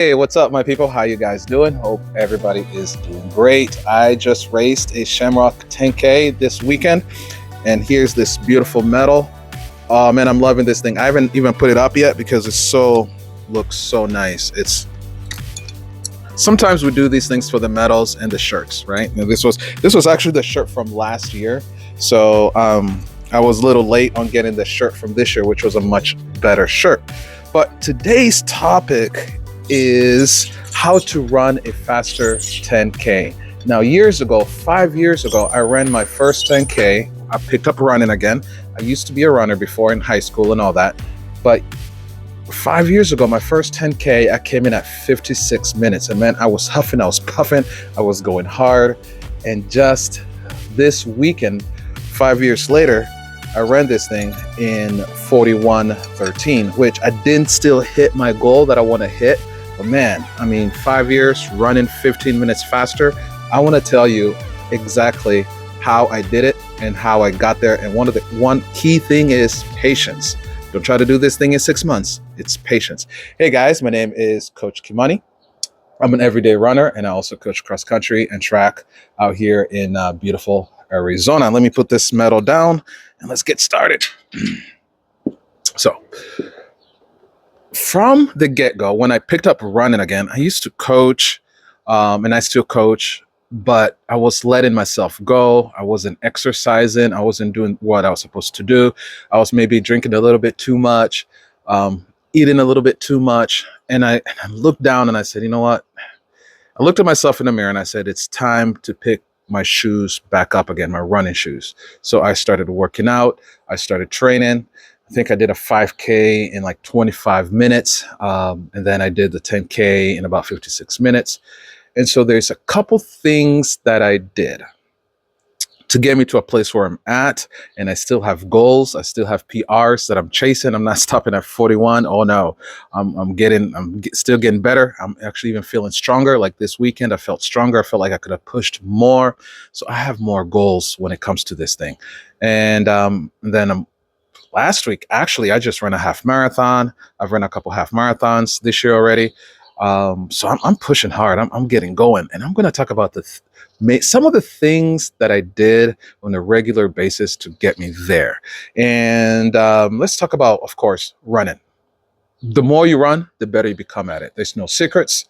Hey, what's up, my people? How you guys doing? Hope everybody is doing great. I just raced a Shamrock 10K this weekend, and here's this beautiful medal. Oh man, I'm loving this thing. I haven't even put it up yet because looks so nice. It's sometimes we do these things for the medals and the shirts, right? Now, this was actually the shirt from last year, so I was a little late on getting the shirt from this year, which was a much better shirt. But today's topic is how to run a faster 10K. Now, years ago, 5 years ago, I ran my first 10K. I picked up running again. I used to be a runner before in high school and all that. But 5 years ago, my first 10K, I came in at 56 minutes. And man, I was huffing, I was puffing, I was going hard. And just this weekend, 5 years later, I ran this thing in 41:13, which I didn't still hit my goal that I want to hit. But man, I mean, 5 years running 15 minutes faster. I want to tell you exactly how I did it and how I got there. And one key thing is patience. Don't try to do this thing in 6 months. It's patience. Hey guys, my name is Coach Kimani. I'm an everyday runner, and I also coach cross country and track out here in beautiful Arizona. Let me put this medal down and let's get started. So, from the get-go, when I picked up running again, I used to coach, and I still coach, but I was letting myself go. I wasn't exercising. I wasn't doing what I was supposed to do. I was maybe drinking a little bit too much, eating a little bit too much. And I looked down and I said, you know what? I looked at myself in the mirror and I said, it's time to pick my shoes back up again, my running shoes. So I started working out. I started training. I think I did a 5K in like 25 minutes. And then I did the 10K in about 56 minutes. And so there's a couple things that I did to get me to a place where I'm at. And I still have goals. I still have PRs that I'm chasing. I'm not stopping at 41. Oh no, still getting better. I'm actually even feeling stronger. Like this weekend, I felt stronger. I felt like I could have pushed more. So I have more goals when it comes to this thing. And then last week, actually, I just ran a half marathon. I've run a couple half marathons this year already. So I'm pushing hard. I'm getting going, and I'm going to talk about some of the things that I did on a regular basis to get me there. And let's talk about, of course, running. The more you run, the better you become at it. There's no secrets.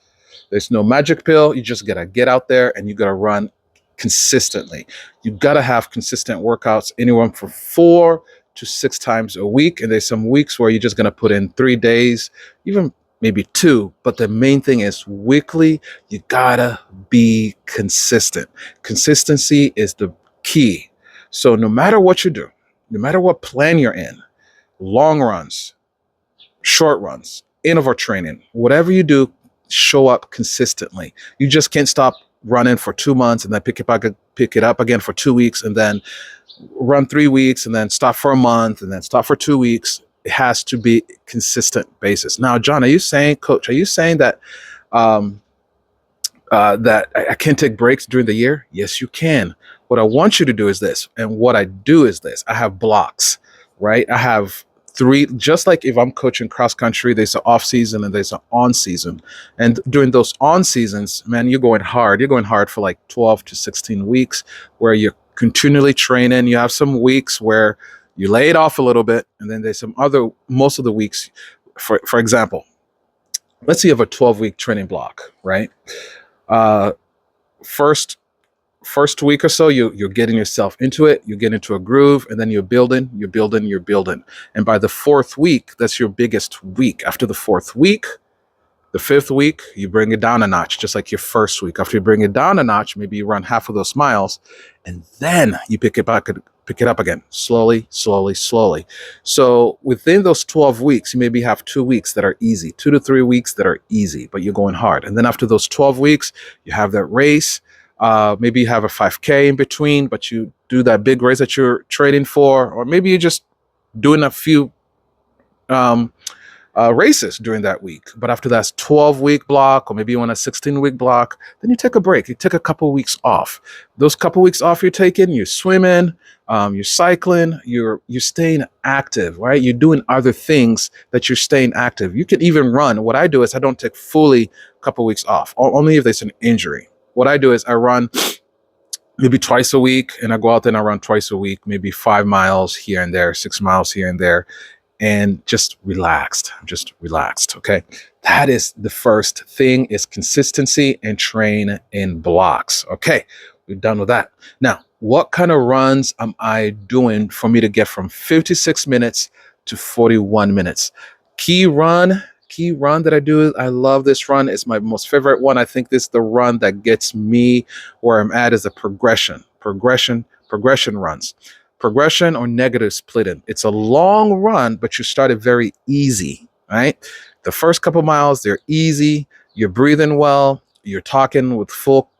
There's no magic pill. You just got to get out there and you got to run consistently. You got to have consistent workouts, anywhere from 4 to 6 times a week. And there's some weeks where you're just going to put in 3 days, even maybe 2. But the main thing is weekly, you gotta be consistent. Consistency is the key. So no matter what you do, no matter what plan you're in, long runs, short runs, interval training, whatever you do, show up consistently. You just can't stop running for 2 months and then pick it up again for 2 weeks and then run 3 weeks and then stop for a month and then stop for 2 weeks. It has to be consistent basis. Now, John, Coach, are you saying that that I can't take breaks during the year? Yes, you can. What I want you to do is this, and what I do is this. I have blocks, right? I have 3, just like if I'm coaching cross country, there's an off season and there's an on season. And during those on seasons, man, you're going hard. You're going hard for like 12 to 16 weeks where you're continually training. You have some weeks where you lay it off a little bit, and then there's most of the weeks, for example, let's say you have a 12-week training block, right? First week or so, you're getting yourself into it, you get into a groove, and then you're building. And by the 4th week, that's your biggest week. After the 4th week, the 5th week, you bring it down a notch, just like your first week. After you bring it down a notch, maybe you run half of those miles, and then you pick it up again, slowly. So within those 12 weeks, you maybe have 2 weeks that are easy, 2 to 3 weeks that are easy, but you're going hard. And then after those 12 weeks, you have that race. Maybe you have a 5K in between, but you do that big race that you're training for, or maybe you're just doing a few races during that week. But after that 12-week block, or maybe you want a 16-week block, then you take a break. You take a couple weeks off. Those couple weeks off you're taking, you're swimming, you're cycling, you're staying active, right? You're doing other things that you're staying active. You can even run. What I do is I don't take fully a couple weeks off, only if there's an injury. What I do is I run maybe twice a week, and I go out there and I run twice a week, maybe 5 miles here and there, 6 miles here and there, and just relaxed. I'm just relaxed. Okay. That is the first thing, is consistency and train in blocks. Okay. We're done with that. Now, what kind of runs am I doing for me to get from 56 minutes to 41 minutes? Key run that I do. I love this run. It's my most favorite one. I think this is the run that gets me where I'm at, is a progression runs. Progression or negative splitting. It's a long run, but you start it very easy, right? The first couple miles, they're easy. You're breathing well. You're talking with full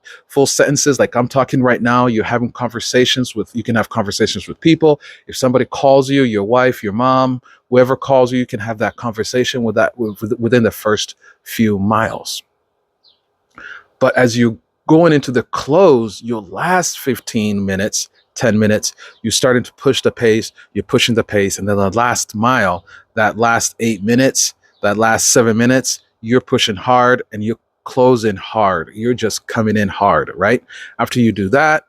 sentences, like I'm talking right now. You're having conversations with, you can have conversations with people. If somebody calls you, your wife, your mom, whoever calls you, you can have that conversation within the first few miles. But as you going into the close, your last 15 minutes, 10 minutes, you're starting to push the pace, you're pushing the pace. And then the last mile, that last 8 minutes, that last 7 minutes, you're pushing hard and you're closing hard. You're just coming in hard, right? After you do that,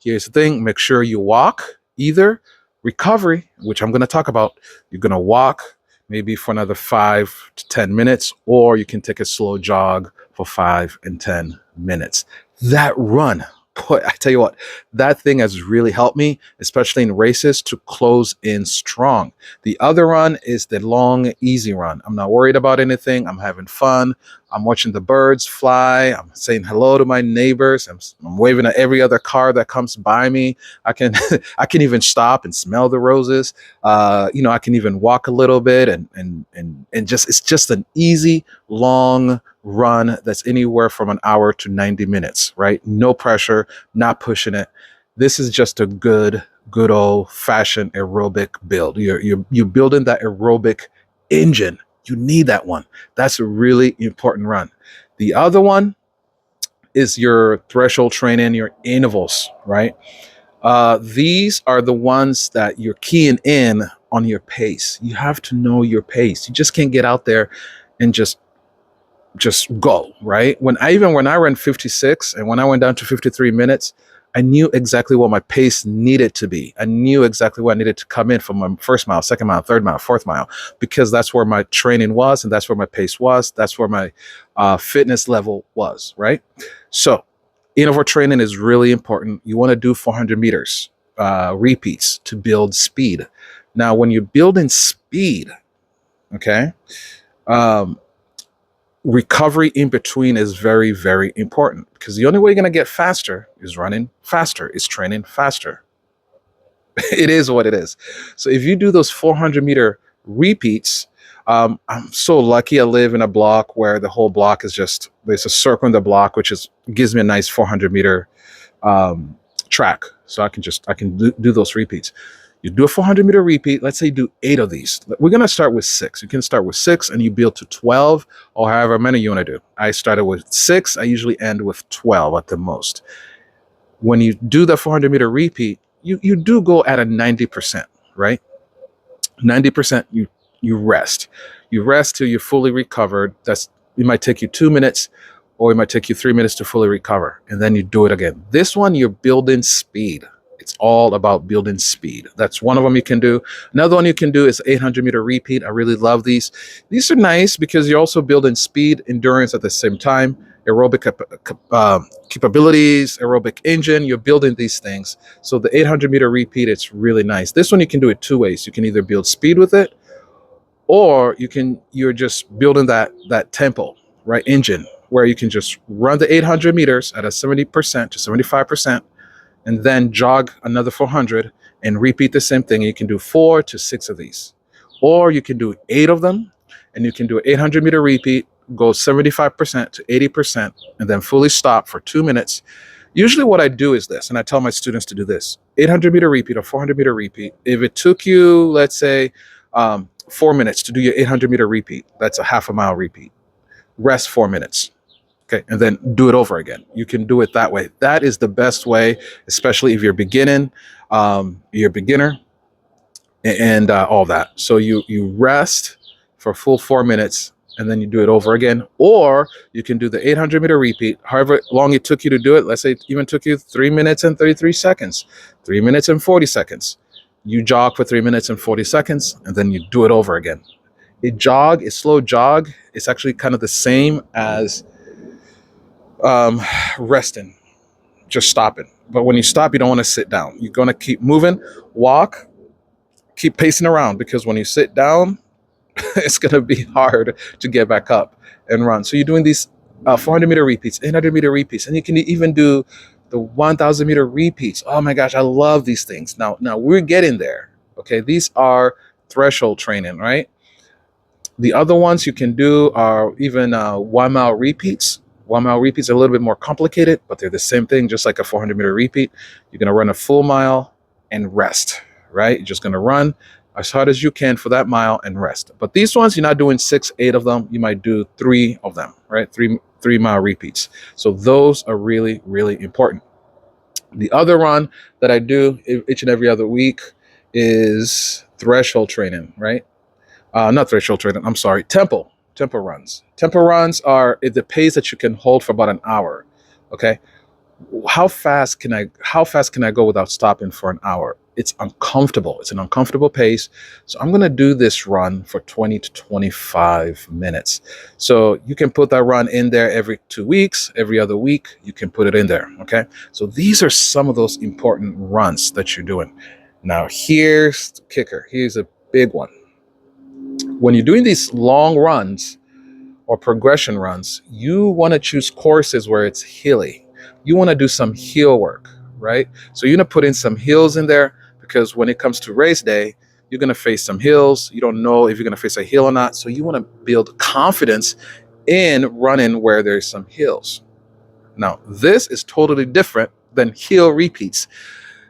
here's the thing, make sure you walk. Either recovery, which I'm going to talk about, you're going to walk maybe for another 5 to 10 minutes, or you can take a slow jog for 5 and 10 minutes. That run, boy, I tell you what, that thing has really helped me, especially in races, to close in strong. The other run is the long, easy run. I'm not worried about anything. I'm having fun. I'm watching the birds fly. I'm saying hello to my neighbors. I'm waving at every other car that comes by me. I can I can even stop and smell the roses. I can even walk a little bit and just, it's just an easy long run that's anywhere from an hour to 90 minutes, right? No pressure, not pushing it. This is just a good old fashioned aerobic build. You're building that aerobic engine. You need that one. That's a really important run. The other one is your threshold training, your intervals, right? These are the ones that you're keying in on your pace. You have to know your pace. You just can't get out there and just go, right? When I ran 56 and when I went down to 53 minutes, I knew exactly what my pace needed to be. I knew exactly what I needed to come in from my first mile, second mile, third mile, fourth mile, because that's where my training was and that's where my pace was. That's where my fitness level was, right? So interval training is really important. You want to do 400 meters repeats to build speed. Now, when you're building speed, okay, recovery in between is very, very important, because the only way you're going to get faster is running faster, is training faster. It is what it is. So if you do those 400-meter repeats, I'm so lucky I live in a block where the whole block is just, there's a circle in the block, which gives me a nice 400-meter track. So I can do those repeats. You do a 400-meter repeat. Let's say you do 8 of these. We're going to start with 6. You can start with 6 and you build to 12 or however many you want to do. I started with 6. I usually end with 12 at the most. When you do the 400-meter repeat, you do go at a 90%, right? 90% you rest. You rest till you're fully recovered. It might take you 2 minutes or it might take you 3 minutes to fully recover. And then you do it again. This one, you're building speed. It's all about building speed. That's one of them you can do. Another one you can do is 800-meter repeat. I really love these. These are nice because you're also building speed, endurance at the same time, aerobic capabilities, aerobic engine. You're building these things. So the 800-meter repeat, it's really nice. This one you can do it 2 ways. You can either build speed with it, or you're just building that tempo, right, engine, where you can just run the 800 meters at a 70% to 75%, and then jog another 400 and repeat the same thing. You can do 4 to 6 of these, or you can do 8 of them, and you can do an 800-meter repeat, go 75% to 80%, and then fully stop for 2 minutes. Usually what I do is this, and I tell my students to do this: 800-meter repeat or 400-meter repeat. If it took you, let's say, 4 minutes to do your 800-meter repeat. That's a half a mile repeat. Rest 4 minutes. Okay, and then do it over again. You can do it that way. That is the best way, especially if you're a beginner, and all that. So you rest for a full 4 minutes, and then you do it over again. Or you can do the 800-meter repeat, however long it took you to do it. Let's say it even took you 3 minutes and 33 seconds, 3 minutes and 40 seconds. You jog for 3 minutes and 40 seconds, and then you do it over again. A slow jog, is actually kind of the same as resting, just stopping. But when you stop, you don't want to sit down. You're going to keep moving, walk, keep pacing around, because when you sit down, it's going to be hard to get back up and run. So you're doing these 400-meter repeats, 800-meter repeats, and you can even do the 1,000-meter repeats. Oh my gosh, I love these things. Now we're getting there. Okay, these are threshold training, right? The other ones you can do are even 1 mile repeats. 1 mile repeats are a little bit more complicated, but they're the same thing, just like a 400-meter repeat. You're going to run a full mile and rest, right? You're just going to run as hard as you can for that mile and rest. But these ones, you're not doing 6, 8 of them. You might do 3 of them, right? 3 mile repeats. So those are really, really important. The other run that I do each and every other week is threshold training, right? Not threshold training, I'm sorry, tempo runs. Tempo runs are at the pace that you can hold for about an hour. Okay. How fast can I go without stopping for an hour? It's uncomfortable. It's an uncomfortable pace. So I'm going to do this run for 20 to 25 minutes. So you can put that run in there every 2 weeks, every other week, you can put it in there. Okay. So these are some of those important runs that you're doing. Now here's the kicker. Here's a big one. When you're doing these long runs or progression runs, you want to choose courses where it's hilly. You want to do some hill work, right? So you're going to put in some hills in there, because when it comes to race day, you're going to face some hills. You don't know if you're going to face a hill or not. So you want to build confidence in running where there's some hills. Now, this is totally different than hill repeats.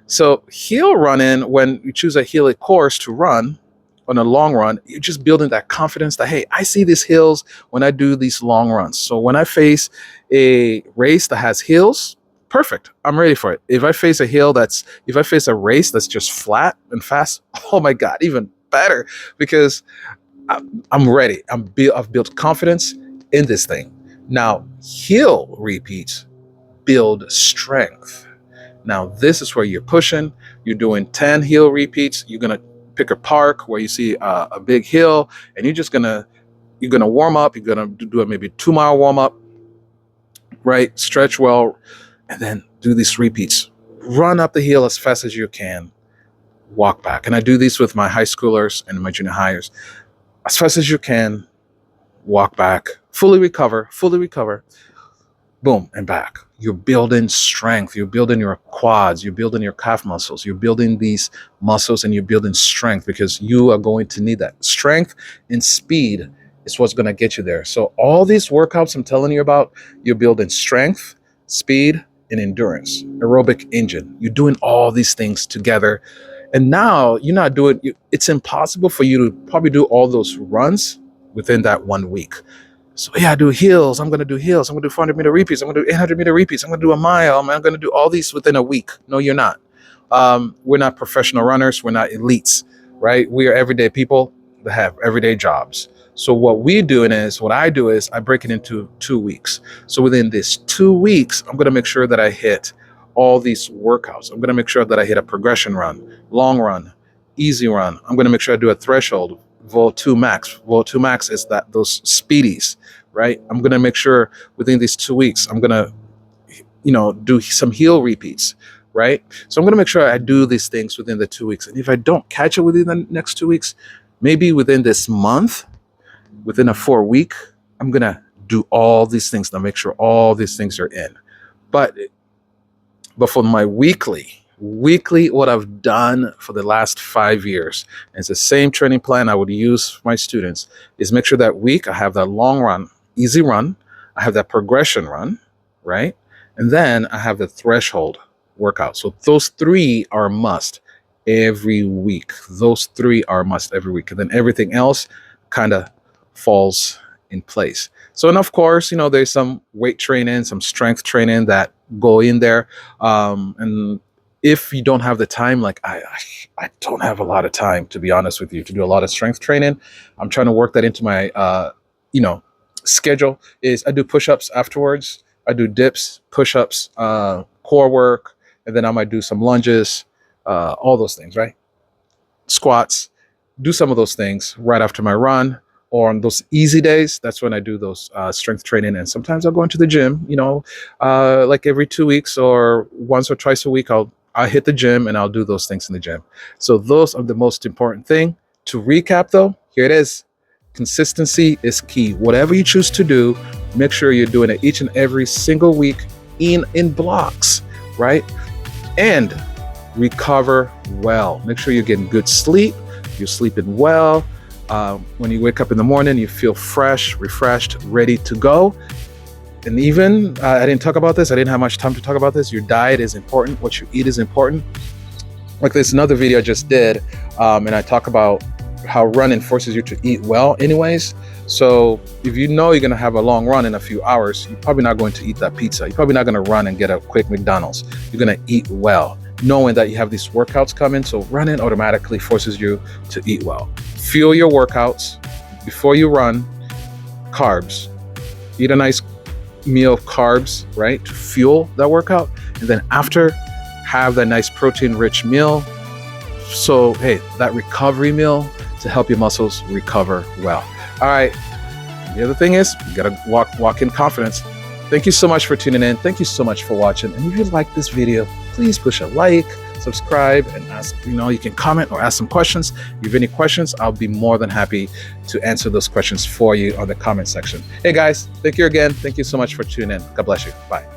So hill running, when you choose a hilly course to run on a long run, you're just building that confidence that, hey, I see these hills when I do these long runs. So when I face a race that has hills, perfect, I'm ready for it. If I face a race that's just flat and fast, oh my God, even better, because I'm ready. I've built confidence in this thing. Now, hill repeats build strength. Now, this is where you're pushing. You're doing 10 hill repeats. You're going to pick a park where you see a big hill, and you're going to warm up. You're going to do a maybe 2 mile warm up, right? Stretch well, and then do these repeats. Run up the hill as fast as you can. Walk back. And I do these with my high schoolers and my junior hires. As fast as you can, walk back, fully recover, boom, and back. You're building strength. You're building your quads. You're building your calf muscles. You're building these muscles, and you're building strength, because you are going to need that. Strength and speed is what's going to get you there. So all these workouts I'm telling you about, you're building strength, speed, and endurance, aerobic engine. You're doing all these things together. And now it's impossible for you to probably do all those runs within that 1 week. So yeah, I do hills. I'm going to do hills. I'm going to do 400-meter repeats. I'm going to do 800-meter repeats. I'm going to do a mile. I'm going to do all these within a week. No, you're not. We're not professional runners. We're not elites, right? We are everyday people that have everyday jobs. So what I do is I break it into 2 weeks. So within this 2 weeks, I'm going to make sure that I hit all these workouts. I'm going to make sure that I hit a progression run, long run, easy run. I'm going to make sure I do a threshold, Vol 2 Max. Vol 2 Max is those speedies, right? I'm going to make sure within these 2 weeks, I'm going to, do some hill repeats, right? So I'm going to make sure I do these things within the 2 weeks. And if I don't catch it within the next 2 weeks, maybe within this month, within a 4 week, I'm going to do all these things to make sure all these things are in. But for my weekly, what I've done for the last 5 years, and it's the same training plan I would use for my students, is make sure that week I have that long run, easy run, I have that progression run, right? And then I have the threshold workout. So those 3 are a must every week. Those three are a must every week. And then everything else kind of falls in place. So, and of course, there's some weight training, some strength training that go in there. And if you don't have the time, like I don't have a lot of time, to be honest with you, to do a lot of strength training. I'm trying to work that into my, schedule. Is I do push-ups afterwards. I do dips, push-ups, core work, and then I might do some lunges, all those things, right? Squats, do some of those things right after my run, or on those easy days. That's when I do those strength training. And sometimes I'll go into the gym, like every 2 weeks or once or twice a week. I hit the gym and I'll do those things in the gym. So those are the most important thing. To recap though, here it is. Consistency is key. Whatever you choose to do, make sure you're doing it each and every single week in blocks, right? And recover well. Make sure you're getting good sleep. You're sleeping well. When you wake up in the morning, you feel fresh, refreshed, ready to go. And even, I didn't talk about this. I didn't have much time to talk about this. Your diet is important. What you eat is important. Like there's another video I just did, and I talk about how running forces you to eat well anyways. So if you know you're going to have a long run in a few hours, you're probably not going to eat that pizza. You're probably not going to run and get a quick McDonald's. You're going to eat well, knowing that you have these workouts coming. So running automatically forces you to eat well. Fuel your workouts before you run. Carbs. Eat a nice meal of carbs, right, to fuel that workout. And then after, have that nice protein-rich meal. So, hey, that recovery meal to help your muscles recover well. All right. The other thing is, you got to walk in confidence. Thank you so much for tuning in. Thank you so much for watching. And if you like this video, please push a like, subscribe, and ask, you can comment or ask some questions. If you have any questions, I'll be more than happy to answer those questions for you on the comment section. Hey guys, thank you again. Thank you so much for tuning in. God bless you. Bye.